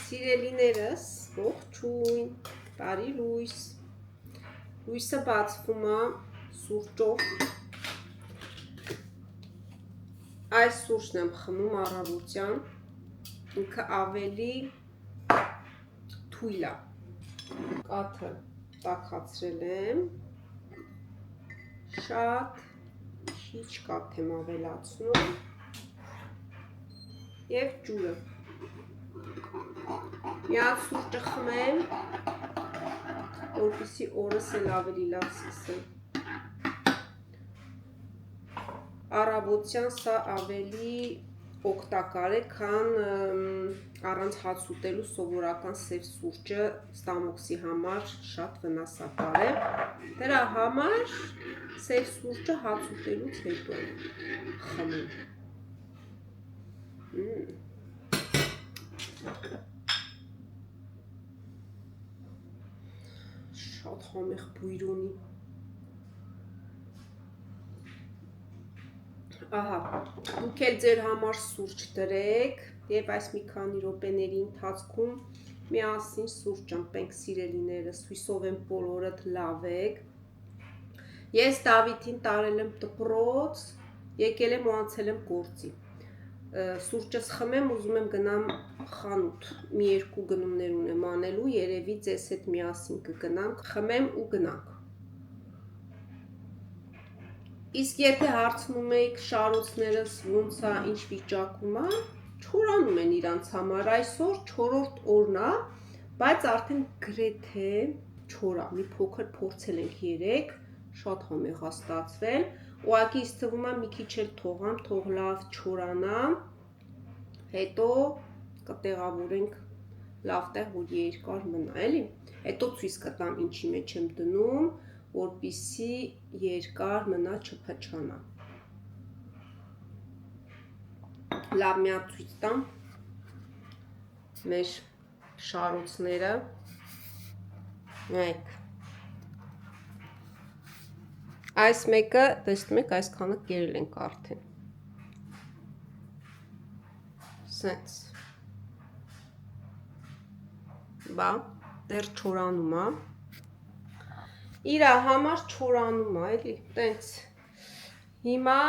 Սիրելիներս, ողջույն, բարի լույս, լույսը բացվում է սուրճով, այս սուրճն եմ խմում առավոտյան, ինքը ավելի թույլ է, կաթը տաքացրել եմ, շատ քիչ կաթ եմ ավելացնում և ջուրը, միած սուրճը խմեմ, որպեսզի օրս էլ ավելի լավ սկսեմ, առավոտյան սա ավելի օգտակար է, քան առանց հաց ուտելու սովորական սև սուրճը ստամոքսի համար շատ վնասակար է, դրա համար սև սուրճը հաց ուտելուց հետո եմ խմում, շատ համեղ բույր ունի, ահա, դուք էլ ձեր համար սուրճ դրեք և այս մի քանի րոպեների ընթացքում միասին սուրճ ըմպենք սիրելիներս, հույսով եմ բոլորդ լավ եք, ես Դավիթին տարել եմ դպրոց, եկել եմ ու անցել եմ գործի, սուրճս խմեմ, ուզում եմ գնամ խանութ, մի երկու գնումներ ունեմ անելու, երևի ձեզ հետ միասին կգնանք, խմեմ ու գնանք, իսկ եթե հարցնում եք շարոցներս ոնց է, ինչ վիճակում է, չորանում են իրանց համար, այսօր 4-րդ օրն է, բայց արդեն գրեթե չոր է, մի փոքր փորձել ենք երեկ, շատ համեղ է ստացվել, ուղղակի ինձ թվում է մի քիչ էլ թողամ, թող լավ չորանա, հետո կտեղավորենք լավ տեղ, որ երկար մնա, էլի, հետո ցույց կտամ ինչի մեջ եմ դնում, որպեսզի երկար մնա չփչանա, լավ մի հատ ցույց տամ մեր շարոցները, նայեք, այս մեկը, տեսնում եք, այսքանը կերել ենք արդեն, սենց, բա, դեռ չորանում է, իրա համար չորանում է, էլի, տենց, հիմա,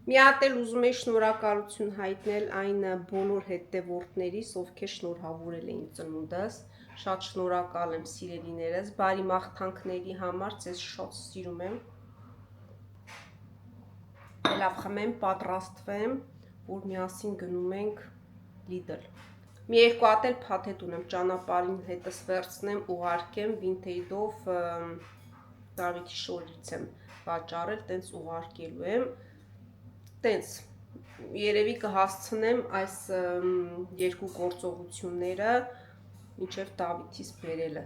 մի հատ էլ ուզում էի շնորհակալություն հայտնել այն բոլոր հետևորդներիս, ովքեր շնորհավորել էին ծնունդս, շատ շնորհակալ եմ սիրելիներս, բարի մաղթանքների համար, ձեզ շատ սիրում եմ, լավ խմեմ, պատրաստվեմ, որ միասին գնում ենք Lidl, մի երկու հատ էլ փաթեթ ունեմ, ճանապարհին հետս վերցնեմ, ուղարկեմ, Vinted-ով Դավիթի շորից եմ վաճառել, տենց ուղարկելու եմ, տենց, երևի կհասցնեմ այս երկու գործողությունները մինչև Դավիթիս բերելը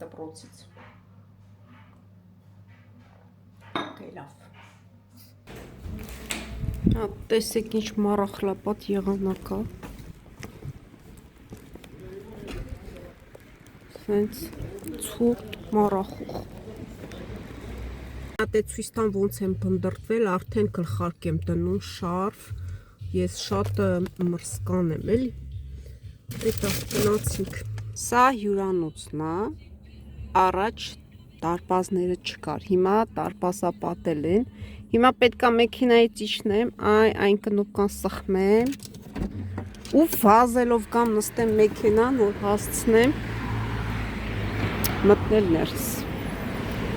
դպրոցից, դե լավ, տեսեք ինչ մառախլապատ եղանակ է, սենց ցուրտ մառախուղ, Հատ է ցույց տամ ոնց եմ բնդրտվել, արդեն գլխարկ եմ դնում շարֆ, ես շատ մրսկան եմ, էլի, հետո գնացինք, սա հյուրանոցն է, առաջ դարպազները չկար, հիմա դարպասապատել են, հիմա պետք է մեքենայից իջնեմ, այն կնոպկան սխմեմ, ու վազելով կամ նստեմ մեքենան, որ հասցնեմ մտնել ներս,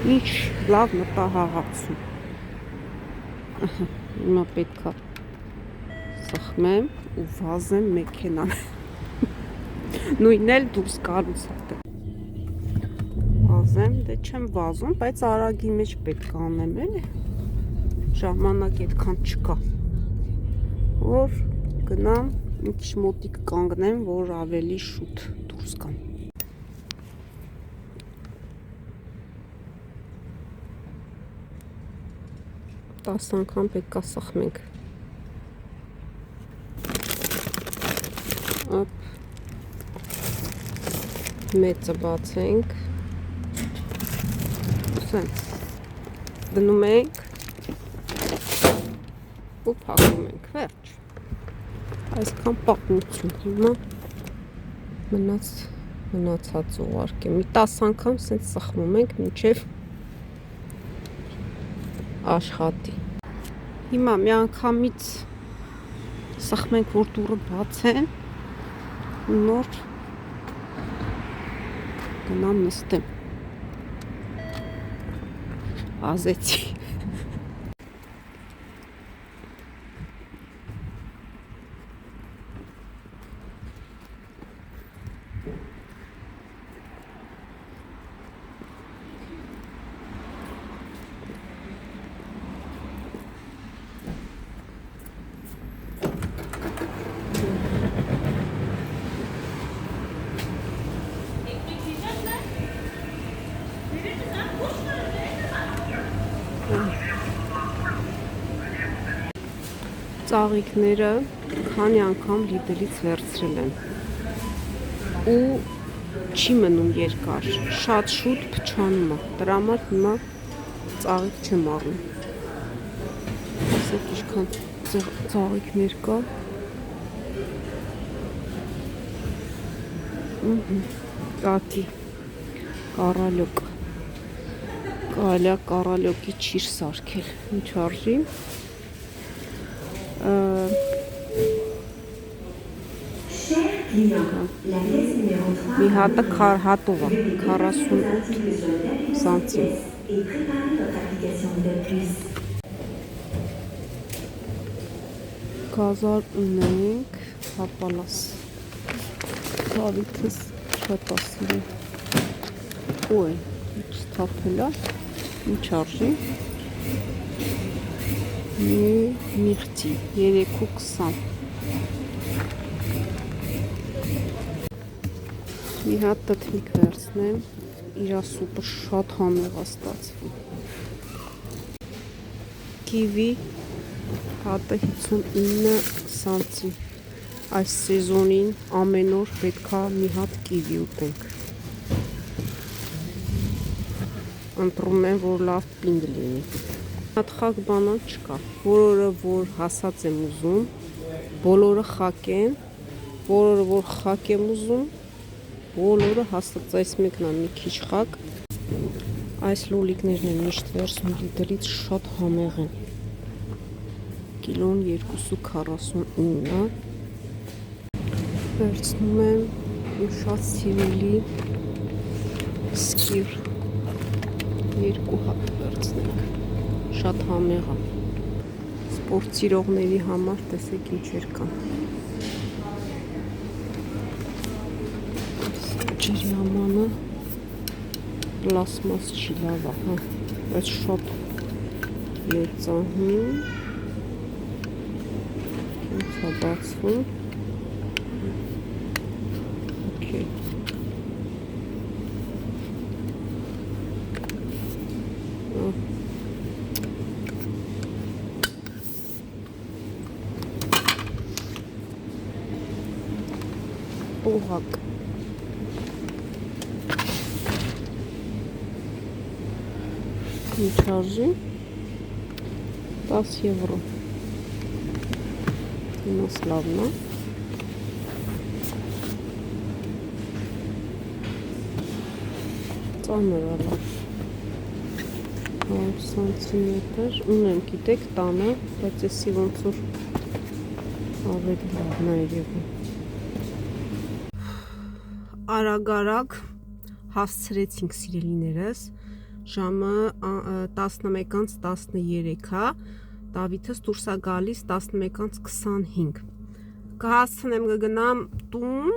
ինչ լավ մտահաղացում, հիմա պետք է սխմեմ ու վազեմ մեքենան, նույնն էլ դուրս գալուց հետո, վազեմ, դե չեմ վազում, բայց արագի մեջ պետք է անեմ, էլի, ժամանակ այդքան չկա, որ գնամ, մի քիչ մոտիկ կանգնեմ, որ ավելի շուտ դուրս գամ, 10 անգամ պետք է սխմենք, մեծը բացենք, սենց, դնում ենք ու փակում ենք, վերջ, Այսքան պատմություն հիմա մնացած ուղարկեմ։ Մի 10 անգամ սենց սխմում ենք մինչև աշխատի։ Հիմա մի անգամից սխմենք, որ դուռը բաց են, նոր գնամ նստեմ։ Ազեցի։ Ծաղիկները քանի անգամ Lidl-ից վերցրել եմ ու չի մնում երկար, շատ շուտ փչանում է, դրա համար հիմա ծաղիկ չեմ առնում։ Ասեք ինչքան ծաղիկներ կա։ Կակի, կարալյոկ, կարելի է կարալյոկի չիր սարքել, ինչ արժի։ Մի հատը հատով է, 48 սանտիմ։ Գազար ունենք, հապալաս, Դավիթս շատ ասիրի, ոյ, ինչ թափել է, ինչ արժի, մի միղտի, 3.20, մի հատ տտմիկ վերցնեմ, իրա սուպը շատ համեղ է ստացվում, կիվի, հատը 59 սանտիմ, այս սեզոնին ամեն օր պետքա մի հատ կիվի ուտենք, ընտրում եմ, որ լավ պինդ լինի, հատ խակ բանան չկա, որորը որ հասած եմ ուզում, բոլորը խակ են, որորը որ խակ եմ ուզում, բոլորը հասած, այս մեկն է մի քիչ խակ, այս լոլիկներն են միշտ վերցնում Lidl-ից շատ համեղ են, կիլոն 2.49 է, վերցնում եմ շատ սիրելի սկիր, 2 հատ վերցնենք, շատ համեղ է, սպորտ սիրողների համար տեսեք ինչեր կան, ջրյամանը պլասմաս չի լավ է, հա, բայց շատ մեծահին, ոնց է բացվում, օքեյ, օղակ, ինչ արժի, 10 եվրո, իմաս լավն է, ծանր է լավ, 100 սանտիմետր, ունեմ գիտեք տանը, բայց եսի ոնց որ ավելի լավն է երևում, արագ հասցրեցինք սիրելիներս, ժամը 11:13 է, Դավիթս դուրս է գալիս 11:25, կհասցնեմ կգնամ տուն,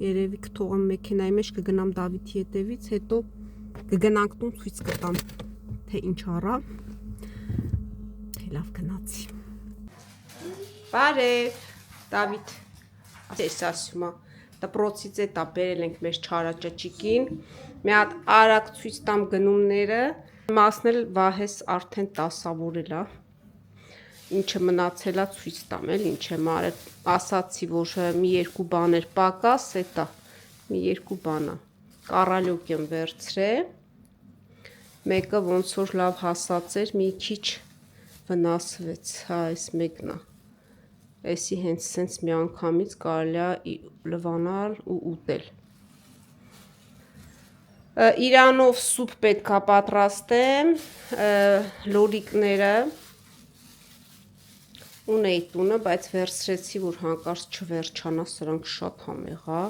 երևի կթողեմ մեքենայի մեջ, կգնամ Դավիթի հետևից, հետո կգնանք տուն, ցույց կտամ, թե ինչ առավ, լավ գնացի, բարև, Դավիթ, ես ասում եմ, դպրոցից էտա բերել ենք մեր չարաճճիկին, մի հատ արագ ցույց տամ գնումները, մասն էլ Վահես արդեն դասավորել է, ինչը մնացել է ցույց տամ, էլ ինչ եմ արել, ասացի, որ մի երկու բաներ պակաս, էտա, մի երկու բանա, կարալյոկ եմ վերցրել, մեկը ոնց որ լավ հասած էր, մի քիչ վնասվեց, հա, այս մեկն է, Էսի հենց սենց մի անգամից կարելի է լվանալ ու ուտել։ Իրանով սուպ պետք է պատրաստեմ, լոլիկները ունեի տունը, բայց վերցրեցի, որ հանկարծ չվերջանա, սրանք շատ համեղ է։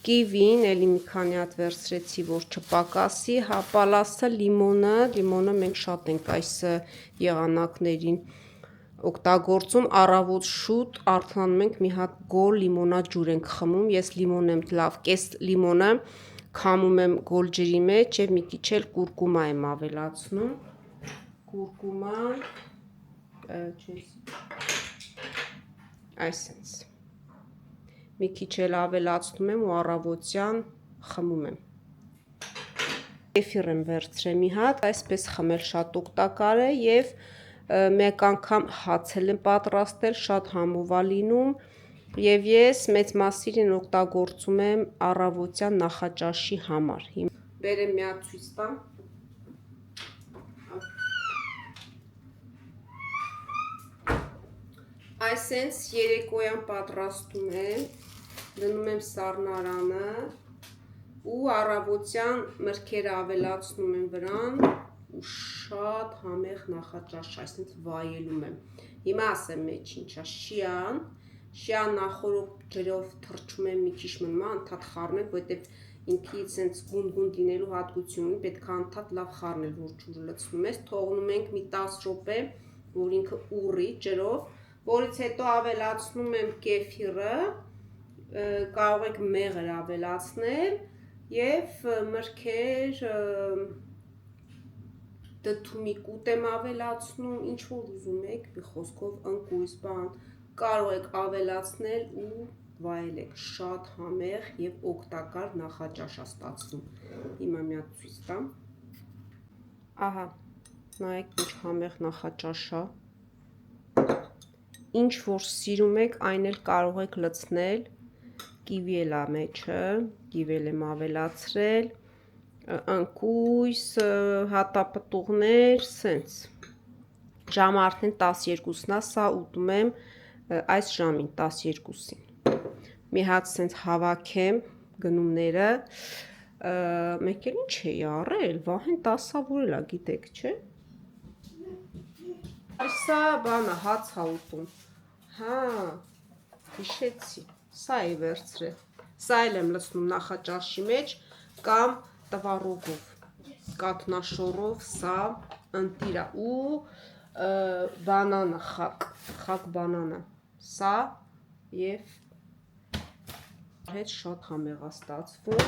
Կիվին, էլի մի քանի հատ վերցրեցի, որ չպակասի, հապալասը, լիմոնը մենք շատ ենք այս եղանակներին օգտագործում, առավոտ շուտ արթնանում ենք մի հատ գոլ լիմոնաջուր ենք խմում, ես լիմոն եմ լավ, կես լիմոնը քամում եմ գոլ ջրի մեջ և մի քիչ էլ կուրկումա եմ ավելացնում, կուրկուման, այսենց, մի քիչ էլ ավելացնում եմ ու առավոտյան խմում եմ։ Կեֆիր եմ վերցրել մի հատ, այսպես խմել շատ օգտակար է և մեկ անգամ հաց եմ պատրաստել, շատ համով է լինում և ես մեծ մասամբ օգտագործում եմ առավոտյան նախաճաշի համար։ Բերեմ մի հատ ցույց տամ։ Այսենց երեկոյան պատրաստում եմ, դնում եմ սառնարանը ու առավոտյան մրգերը ավելացնում եմ վրան ու շատ համեղ նախաճաշ, այսենց վայելում եմ։ Հիմա ասեմ մեջ ինչա, շիան նախորդ ջրով թռչում եմ մի քիչ մնում, անդադ խառնել, որովհետև ինքի սենց գունդ լինելու հատկություն ունի, պետք է անդադ լավ խառնել, որ ջուրը լցնում ես, թողնում ենք մի 10 րոպե, որ ինքը ուռի ջրով, որից հետո ավելացնում եմ կեֆիրը, կարող եք մեղր ավելացնել և մրգեր, դդումի կուտ եմ ավելացնում, ինչ որ ուզում եք, մի խոսքով ընկույզ բան, կարող եք ավելացնել ու վայելեք, շատ համեղ և օգտակար նախաճաշ է ստացվում։ Հիմա մի հատ ցույց տամ։ Ահա, նայեք ինչ համեղ նախաճաշ է։ Ինչ որ սիրում եք, այն էլ կարող եք լցնել, կիվի էլ է մեջը, կիվի եմ ավելացրել, ընկույզ, հատապտուղներ, սենց։ Ժամը արդեն 12-ն է, սա ուտում եմ այս ժամին 12-ին։ Մի հատ սենց հավաքեմ գնումները, մեկ էլ ինչ էի առել, վահեն տասավորել է, գիտեք, չէ։ Սա բանը հաց է ուտում, հա, հիշեցի, սա էի վերցրել, սա էլ եմ լցնում նախաճաշի մեջ կամ տվառոգով, կաթնաշոռով, սա ընտիր է ու բանանը, խակ բանանը, սա և հետ շատ համեղ է ստացվում,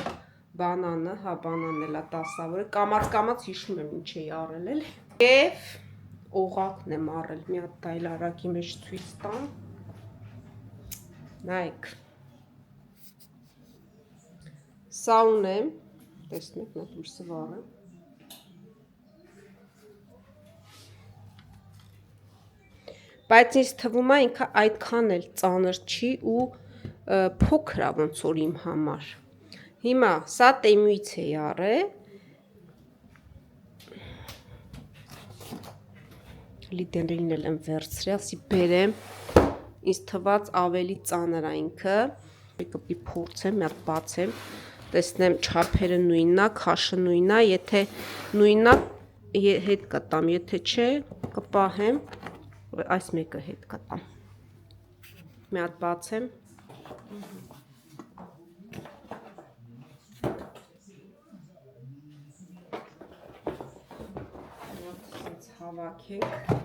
բանանը, հա բանանն էլ է տասավորել, կամաց հիշում եմ ինչ էի առել էլի, և օղակն եմ առել, մի հատ դայլարակի մեջ ցույց տամ, նայեք, սա ունեմ, տեսնեք, նա դուրսը վառեմ, բայց ինձ թվում է ինքը այդքան էլ ծանր չի ու փոքր է ոնց որ իմ համար, հիմա սա Տեմույից էի առել, լիդերին էլ եմ վերցրել, ասի բերեմ, ինձ թված ավելի ծանր է ինքը, կպի փորձեմ, մի հատ բացեմ, տեսնեմ չափերը նույնն է, քաշը նույնն է, եթե նույնն է, հետ կտամ, եթե չէ, կպահեմ, այս մեկը հետ կտամ, մի հատ բացեմ, հավաքենք,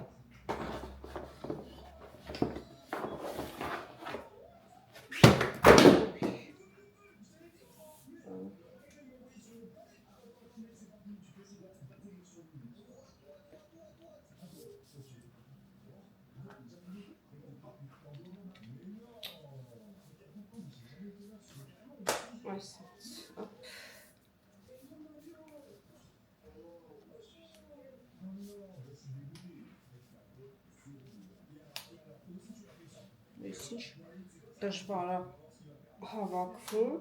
այսպես, այսինչ դժվար է հավաքվում,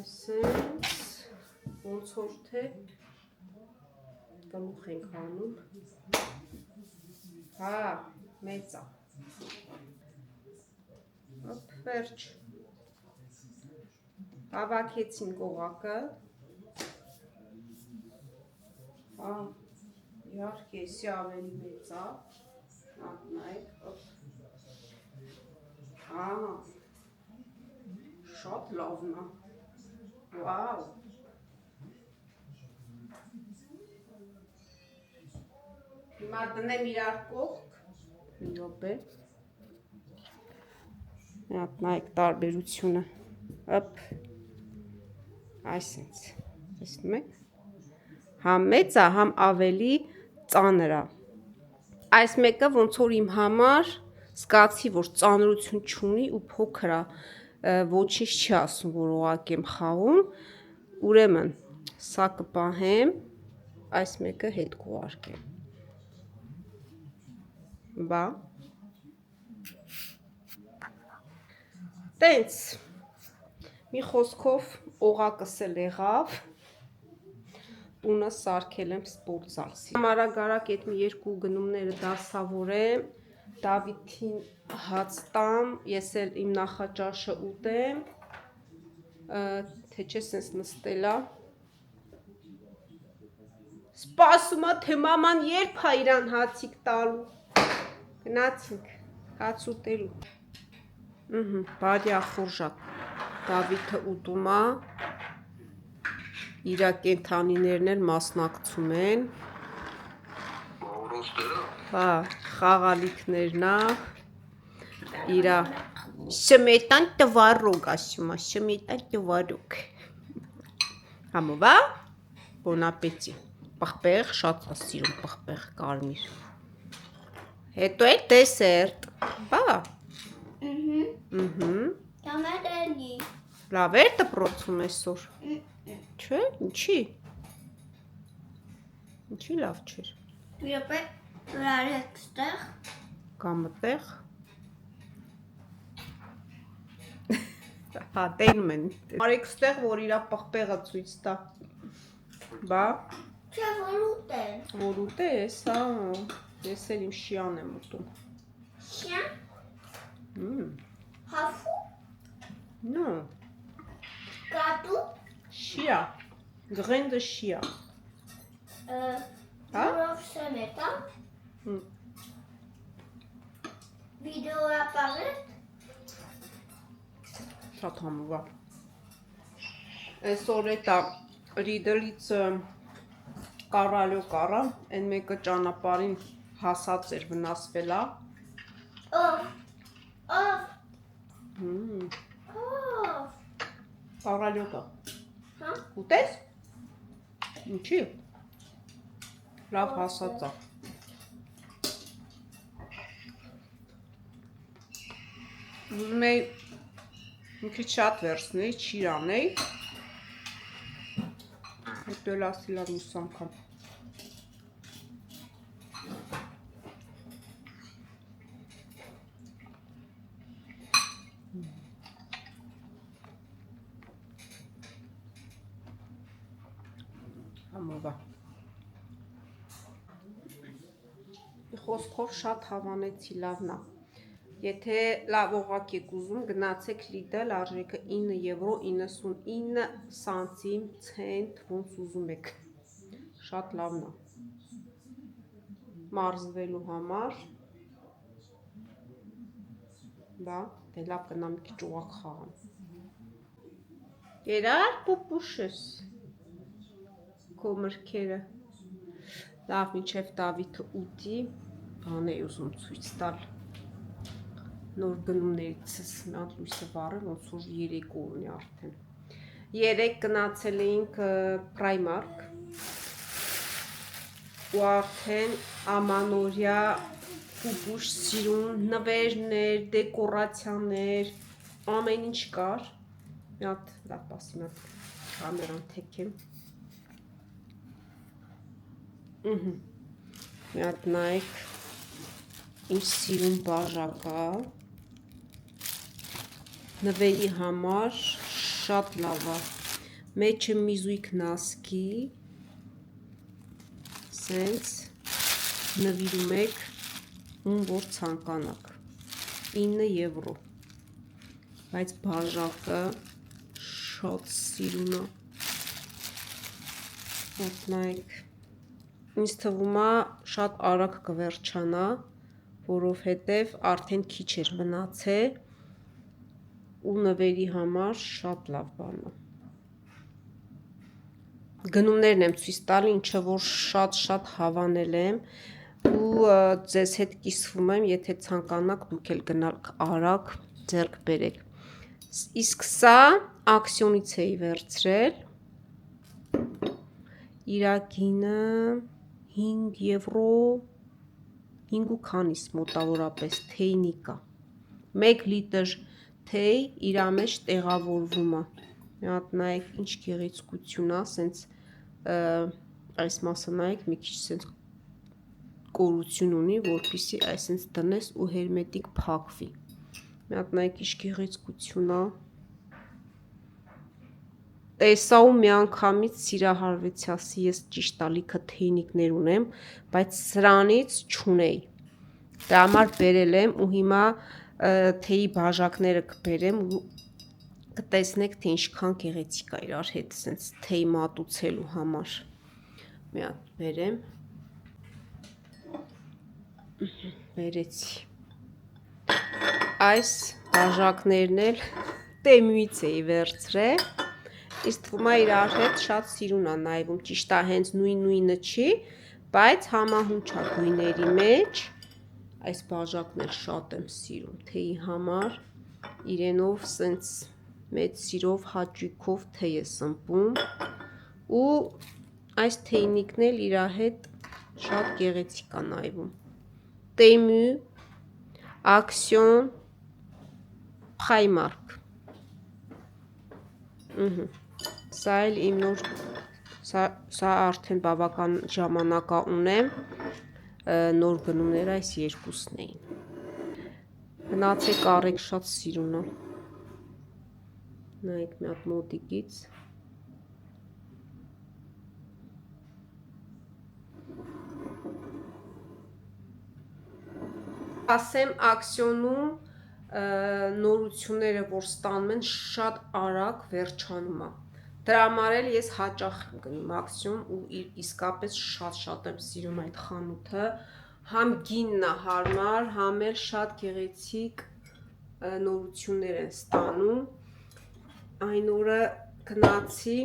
Այսենց ոնց որ թե գլուխ ենք անում։ Հա, մեծ է։ Հոպ, վերջ։ Հավաքեցինք օղակը։ Հա, իհարկե, էսի ավելի մեծ է։ Նայեք, հոպ։ Հա, շատ լավն է։ Վաու։ Հիմա դնեմ իրար կողք։ Մի րոպե։ Նայեք տարբերությունը։ Հոպ։ Այսենց։ Տեսնում եք։ Համ մեծ է, համ ավելի ծանր է։ Այս մեկը ոնց որ իմ համար զգացի, որ ծանրություն չունի ու փոքր է, ոչինչ չի ասում, որ օղակ եմ խաղում, ուրեմն սա կպահեմ, այս մեկը հետ կուղարկեմ։ Բա։ Տենց, մի խոսքով օղակս էլ եղավ, տունը սարքել եմ սպորտզալսի։ Համարագարակ այդ մի երկու գնումները դասավորեմ, Դավիթին հաց տամ, ես էլ իմ նախաճաշը ուտեմ, թե չէ սենց նստելա։ Սպասում է, թե մաման երբ է իրան հացիկ տալու։ Գնացինք, հաց ուտելու։ Բարյա խորժակ, Դավիթը ուտում է, իրա կենթանիներն էլ մասնակցում են։ Հա, խաղալիքներն է, իրա շմետան տվարոգ ասում է, շմետան տվարոգ։ Համովա, բոն ապետի, պղպեղ, շատ է սիրում պղպեղ կարմիր։ Հետո է դեսերտ, բա։ Լավ էր դպրոցում այսօր։ Չէ, ինչի։ Ինչի լավ չէր։ Յոպե, արեք ստեղ։ Կամ այդտեղ։ Հա, տենում են։ Արեք ստեղ, որ իրա պղպեղը ցույց տա։ Բա։ Չէ, որ ուտեն։ Որ ուտես, հա։ Ես էլ իմ շիան եմ ուտում։ Շիան։ Հաֆու։ No. Կատու։ Շիա։ Գրենդը շիա։ Ուրով սեմետա։ Վիդեո ապարետ։ Շատ համովա։ Այսօր էտա Ռիդլից կարալյո կարա, են մեկը ճանապարհին հասած էր վնասվելա։ Ով։ Կարալյո կա։ Հա։ Ուտես։ Ինչի։ Լավ հասած է։ Ուզում էի մի քիչ շատ վերցնել, չիր անել։ Հետո էլ ասի լավ մյուս անգամ։ Համովա։ Խոսքով շատ հավանեցի, լավն է։ Եթե լավ օղակ եք ուզում, գնացեք Lidl, արժեքը 9 սանտիմ, ցենտ, ոնց ուզում եք։ Շատ լավն է։ Մարզվելու համար։ Բա, դե լավ կնա մի քիչ օղակ խաղամ։ Երար պուպուշս։ Քո մրգերը։ Լավ, մինչև Դավիթը ուտի, բան էի ուզում ցույց տալ։ Նոր գնումներիցս մի հատ լույսը վառել, ոնց որ երեկո ունի արդեն։ Երեք գնացել էինք Primark ու արդեն ամանորյա պուպուշ սիրուն նվերներ, դեկորացիաներ, ամեն ինչ կար։ Մի հատ լավ պասի, մի հատ կամերան թեքեմ։ Մի հատ նայեք ինչ սիրուն բաժակա, նվերի համար շատ լավ է, մեջը մի զույգ նասկի, սենց նվիրում եք ում որ ցանկանաք, 9 եվրո, բայց բաժակը շատ սիրուն է, նայեք, ինձ թվում է շատ արագ կվերջանա, որովհետև արդեն քիչ էր մնացել ու նվերի համար շատ լավ բան է։ Գնումներն եմ ցույց տալի, ինչը որ շատ հավանել եմ ու ձեզ հետ կիսվում եմ, եթե ցանկանաք դուք էլ գնալ արագ ձեռք բերեք։ Իսկ սա ակսիոնից էի վերցրել, իրա գինը 5 եվրո 5 ու քանիս մոտավորապես թեյնիկա, 1 լիտր թեյ իրա մեջ տեղավորվում է, մի հատ նայեք ինչ գեղեցկություն է, սենց այս մասը նայեք մի քիչ սենց կորություն ունի, որպեսզի այսպես դնես ու հերմետիկ փակվի, մի հատ նայեք ինչ գեղեցկություն է, տեսա ու միանգամից սիրահարվեցի, ասի ես ճիշտ է լիքը թեյնիկներ ունեմ, բայց սրանից չունեի, դրա համար բերել եմ ու հիմա թեյի բաժակները կբերեմ ու կտեսնեք, թե ինչքան գեղեցիկ է իրար հետ, սենց թեյ մատուցելու համար, մի հատ բերեմ, բերեցի, այս բաժակներն էլ Տեմուից էի վերցրել, ինձ թվում է իրար հետ շատ սիրուն է նայվում, ճիշտ է հենց նույնը չի, բայց համահունչ է գույների մեջ, այս բաժակն էլ շատ եմ սիրում թեյի համար, իրենով սենց մեծ սիրով հաճույքով թեյ է սմպում ու այս թեյնիկն էլ իրա հետ շատ գեղեցիկ է նայվում, Տեմու, ակսիոն, Primark, սա էլ իմ նոր, սա արդեն բավական ժամանակ ունեմ, նոր գնումները այս երկուսն էին, գնացեք առեք, շատ սիրուն է, նայեք մի հատ մոտիկից, ասեմ ակսիոնում նորությունները որ ստանում են շատ արագ վերջանում է, դրա համար էլ ես հաճախ եմ գնում ակսիոն ու իսկապես շատ եմ սիրում այդ խանութը, համ գինն է հարմար, համ էլ շատ գեղեցիկ նորություններ են ստանում, այն օրը գնացի,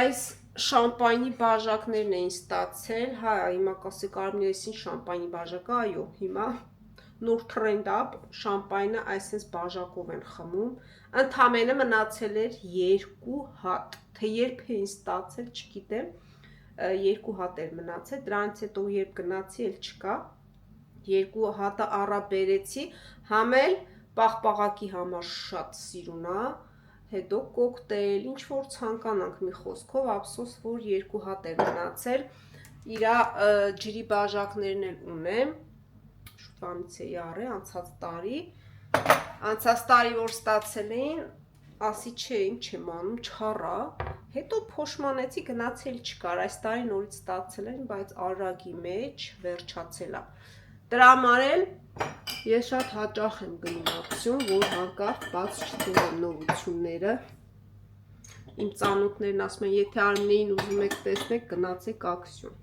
այս շամպայնի բաժակներն էին ստացել, հա հիմա կասեք Արմինե շամպայնի բաժակ է, այո հիմա նոր թրենդ է, շամպայնը այսպես բաժակով են խմում, ընդամենը մնացել էր 2 հատ, թե երբ էին ստացել չգիտեմ, 2 հատ էր մնացել, դրանից հետո երբ գնացի էլ չկա, 2 հատը առա բերեցի, համ էլ պաղպաղակի համար շատ սիրուն է, հետո կոկտեյլ, ինչ որ ցանկանանք մի խոսքով, ափսոս որ 2 հատ էր մնացել, իրա ջրի բաժակներն էլ ունեմ, շուտվանից էի առել, անցած տարի որ ստացել էին, ասի չէ ինչ եմ անում, չառա, հետո փոշմանեցի գնացի էլ չկար, այս տարի նորից ստացել են, բայց արագի մեջ վերջացել է, դրա համար էլ ես շատ հաճախ եմ գնում ակսիոն, որ հանկարծ բաց չթողնեմ նորությունները, իմ ծանոթներն ասում են, եթե Արմինեին ուզում եք տեսնեք, գնացեք ակսիոն,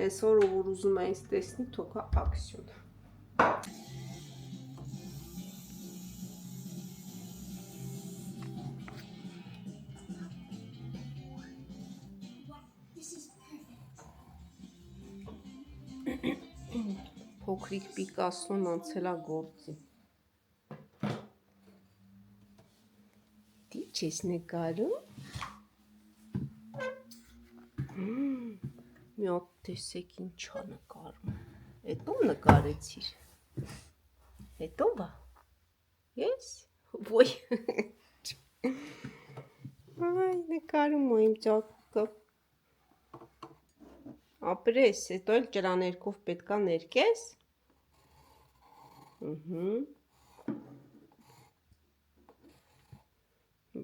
հենց որ ուզում է ինձ տեսնի, թողա ակսիոն։ Փոքրիկ Պիկասոն անցել է գործի։ Դի չես նկարում։ Մի հատ տեսեք ինչա նկարում։ Հետո նկարեցիր։ Հետո բա։ Ես։ Ոյ։ Այ նկարում եմ ճակը։ Ապրես, հետո էլ ջրաներկով պետքա ներկես։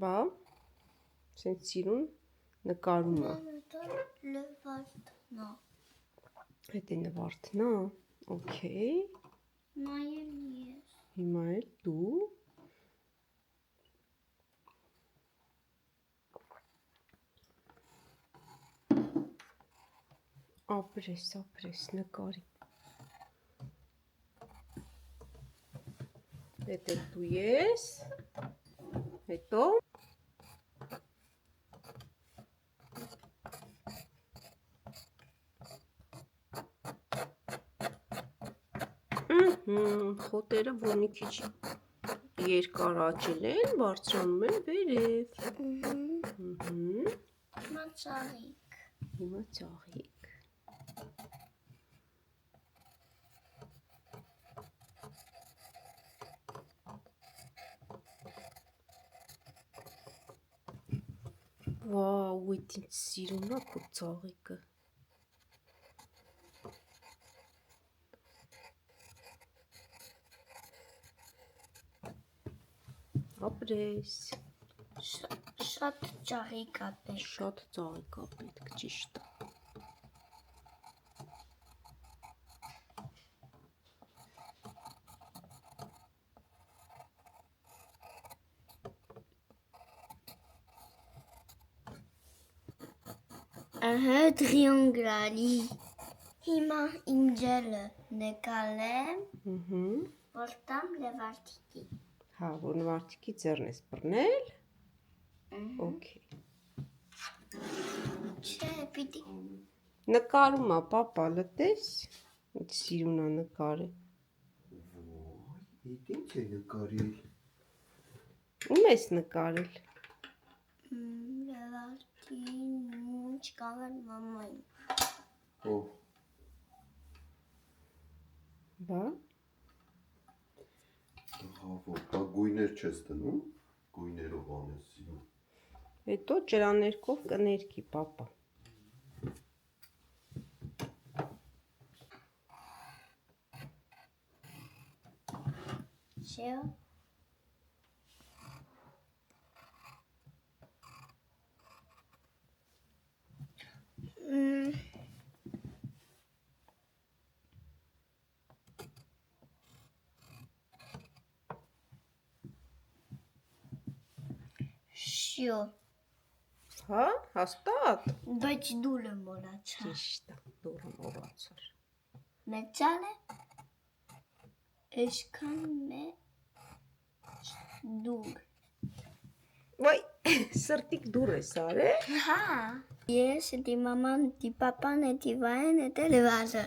Բա, սենց սիրուն նկարում է։ Լվարդնա։ Հետ է նվարդնա, օքեյ, Նայել ես։ հիմա էլ դու։ Ապրես, նկարի։ Հետ էլ դու ես, հետո։ Խոտերը որ մի քիչ երկար աճել են, բարձրանում են վերև։ Հիմա ծաղիկ։ Հիմա ծաղիկ։ Վաու, այդ ինչ սիրուն է քո ծաղիկը։ Ապրես։ Շատ ծաղիկ է պետք։ Շատ ծաղիկ է պետք, ճիշտ է։ Ահա տրիանգլի։ Հիմա իմ ջելը նկարեմ, որ տամ լվարդիկի։ Հա, որ նվարդիկի ձեռն ես բռնել։ Okay։ Չէ, պիտի։ Նկարում է, պապա, լտես։ Ինչ սիրուն է նկարը։ Այդ ինչ է նկարել։ Ում ես նկարել։ Լվարդին ինչ կավել մամային։ Ո՞վ։ Բա։ Ահա, բա գույներ չես դնում։ Գույներով անես սիրուն։ Հետո ջրաներկով կներկի, պապա։ Չէ։ Շո։ Հա, հաստատ։ Բայց դուրը մոռացա։ Ճիշտ է, դուրը մոռացար։ Մեծալ է։ Էսքան դուր։ Վայ, սրտիկ դուր ես արել։ Հա։ Ես դի մաման, դի պապան, դի վայեն, դե լվարը։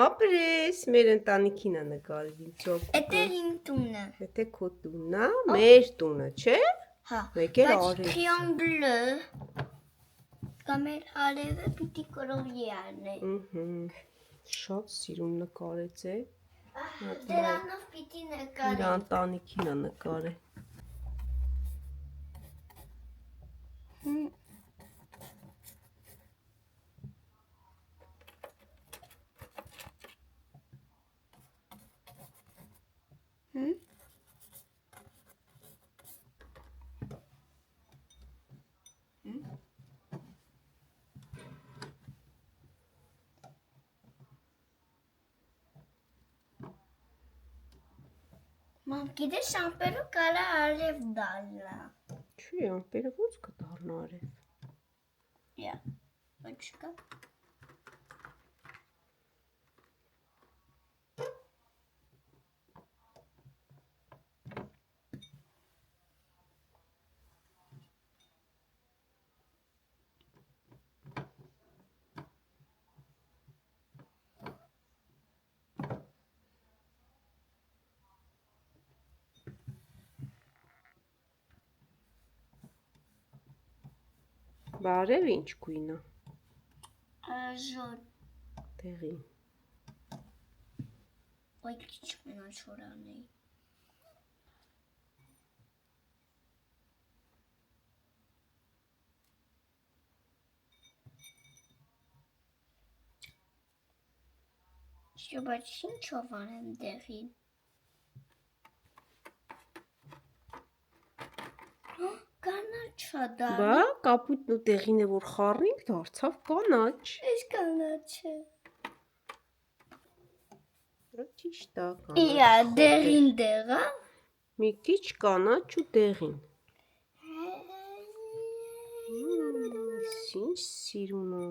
Ապրես, մեր ընտանիքին է նկարել ինձ օգուտ։ Էդե իմ տունը։ Եթե քո տունն է, մեր տունը, չէ։ Հա։ Մեկ էլ Բայց արև։ տրիանգլը կամ էլ արևը պիտի կրողի արնել։ Շատ սիրուն նկարեց է։ Դրանով պիտի Իր նկարել։ ընտանիքին է նկարել։ Մամ, գիտես ամպերով կարա արև դալնա։ Չի, ամպերը ոնց կդառնա արև։ Յա, ոչ կա։ Բարև ինչ գույն է։ Ժոտ, Տեղին։ ոյ քիչ մնաց որանեի։ Շո, բայց ինչով անեմ դեղին։ Կանա չադա։ Բա, կապույտն ու տեղին է որ խառնենք, դարձավ կանաչ։ Ես կանաչը։ Ճիշտ է, Իա, դեղին դեղա։ մի քիչ կանաչ ու դեղին։ Ինչ սիրուն է։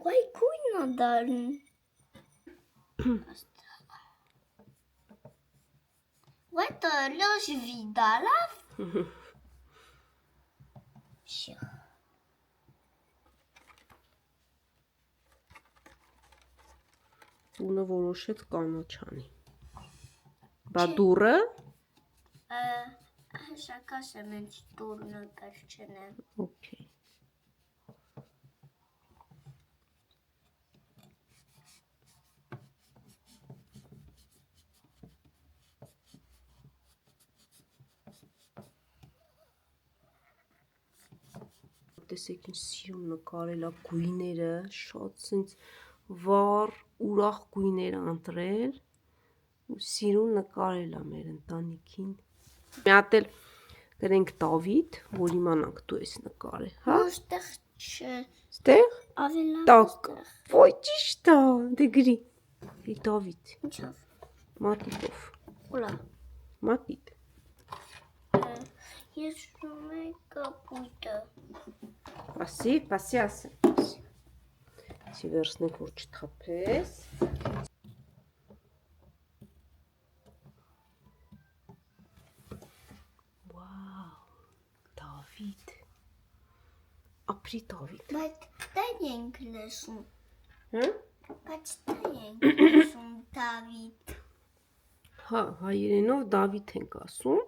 Վայ քույնն է դառնում։ Վայ տալոշ վիդալավ։ Շիխ։ Տունը որոշեց կանաչ անի։ Բա դուրը։ Շակաշ եմ ինձ տուրնը պերչենեմ։ Okay. Տեսեք ինչ սիրուն նկարել է գույները, շատ ցենց վառ, ուրախ գույներ ընտրել ու սիրուն նկարել է մեր ընտանիքին։ Մի հատ էլ գրենք Դավիթ, որ իմանանք դու ես նկարել, հա։ Ոստեղ չէ։ Ստեղ Ավելա տակ։ Ոյ ճիշտ է, դե գրի։ Դավիթ, Ինչով։ մատիտով։ Ուլա։ Մատիտ։ Ես ուզում եմ կապույտը։ Պասի ասեմ։ Չի վերցնենք որ չթափես։ Վաու, Դավիթ։ Ապրի Դավիթ։ Բայց տեն ենք լսում։ Հա։ Բայց տեն ենք լսում Դավիթ։ Հա, հայերենով Դավիթ ենք ասում,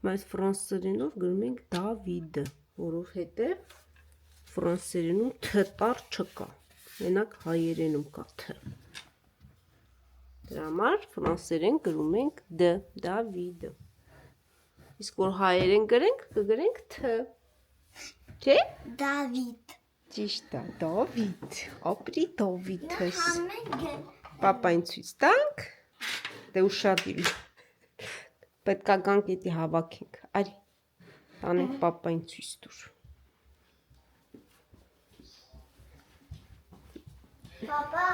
բայց ֆրանսերենով գրում ենք Դավիդը, որովհետև ֆրանսերենում թ տառ չկա, մենակ հայերենում կա թ։ Դրա համար ֆրանսերեն գրում ենք դ, Դավիդը։ Իսկ որ հայերեն գրենք, կգրենք թ։ Չէ՞։ Դավիթ։ Ճիշտ է, Դավիթ, ապրի Դավիթս։ Համենգը։ Պապային ցույց տանք։ Դե ուշադիր։ Պետք է գանք էդի հավաքենք։ Արի։ Տանենք պապային ցույց տուր։ Պապա։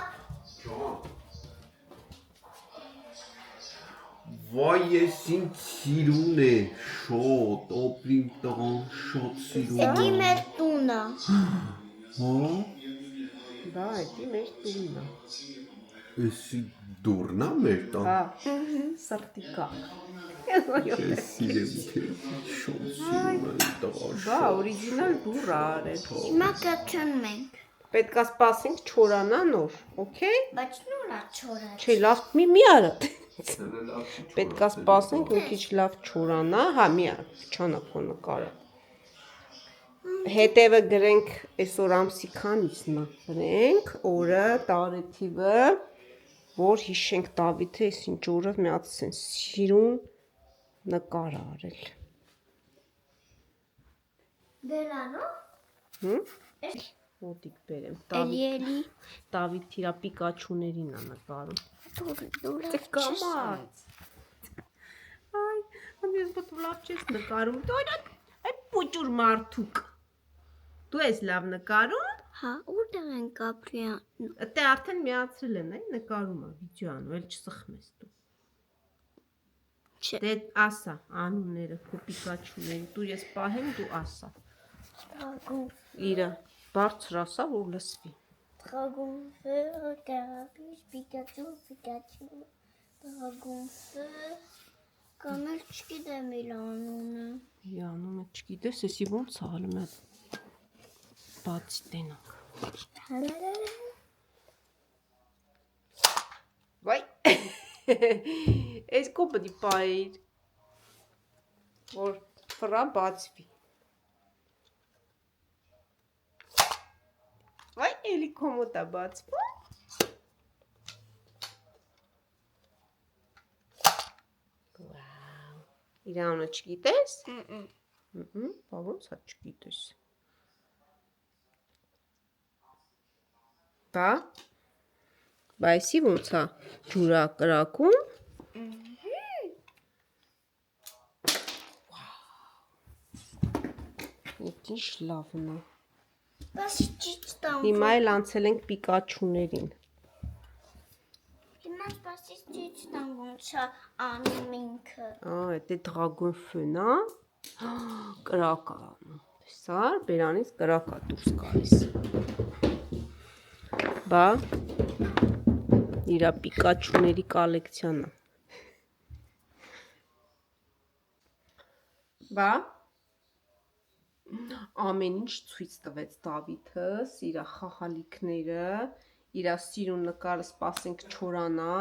Վայ ես ինձ սիրուն է, շոտ, օպրիմ տղան, շոտ սիրուն Էդի է։ մեր տունը։ Հա, Բա, էդի մեր տունն է։ էսի դուրնա մեր տան։ Հա, սրտիկա։ Ես սիրեմ քեզ, շոտ սիրուն է տղա, Բա, օրիգինալ դուր արել։ Հիմա կպչանում ենք։ Պետք է սպասենք չորանա նոր, օքեյ։ Բայց նորա չորած։ Չէ, լավ, մի արա։ Պետք է սպասենք մի քիչ լավ չորանա, հա, մի արա, չանա քո նկարը։ Հետևը գրենք այսօր ամսի քանիսն է, գրենք օրը, տարեթիվը, որ հիշենք Դավիթը, այս ինչ օրը մի հատ սեն սիրուն նկար արել։ Դելանո։ Ոտիկ բերեմ, Էլի։ Դավիթ իրա պիկաչուներին է նկարում։ Դուր։ Կամաց։ Այ, ես բոտ լավ չես նկարում, դու այդ պուճուր մարդուկ։ Դու ես լավ նկարում։ Հա, որտեղ են կապրիան։ Դե արդեն միացրել են, այ նկարում է, վիդեո անում, էլ չսխմես դու։ Չէ։ Դե ասա անունները, քո պիկաչուների, դու ես պահեմ, դու ասա։ Իրա բարձր ասա, որ լսվի։ Տրագունֆը, կարապիչ, Պիկաչու, տրագունֆը, կամ էլ չգիտեմ իր անունը։ Իր անունը չգիտես, էսի ոնց է հալում է բացի տենանք։ Վայ, այս կոպը դի պայր, որ ֆրա բացվի։ Վայ, էլի կոմոտ է բացվում։ Վաու, իր անունը չգիտես։ Բա ոնց է չգիտես։ Բա, այսի ոնց է ջուրա կրակում։ Այդ ինչ լավն է։ Բայց ճիշտ ան։ Հիմա էլ անցել ենք Պիկաչուներին։ Հիմա սպասից ճիշտ ան ոնց է անում ինքը։ Это dragon fön, հա։ Կրակա։ Տեսա՞ր, բերանից կրակա դուրս գալիս։ Բա իրա Պիկաչուների կոլեկցիան է։ Բա ամեն ինչ ցույց տվեց Դավիթը, իր խաղալիքները, իր սիրուն նկարը սպասենք չորանա,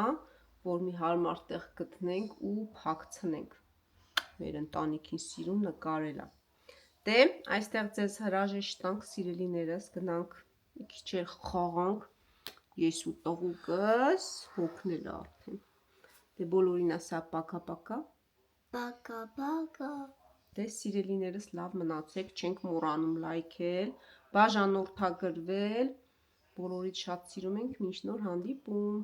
որ մի հարմար տեղ գտնենք ու փակցնենք։ Մեր ընտանիքին սիրուն նկարել է։ Դե, այստեղ ձեզ հրաժեշտ տանք, սիրելիներս, գնանք մի քիչ էլ խաղանք։ Ես ու տղուկս հոգնել է արդեն։ Դե բոլորին ասա պակա-պակա։ Բակա։ Դե սիրելիներս լավ մնացեք, չենք մոռանում լայքել, բաժանորդագրվել, բոլորիդ շատ սիրում ենք, մինչ նոր հանդիպում։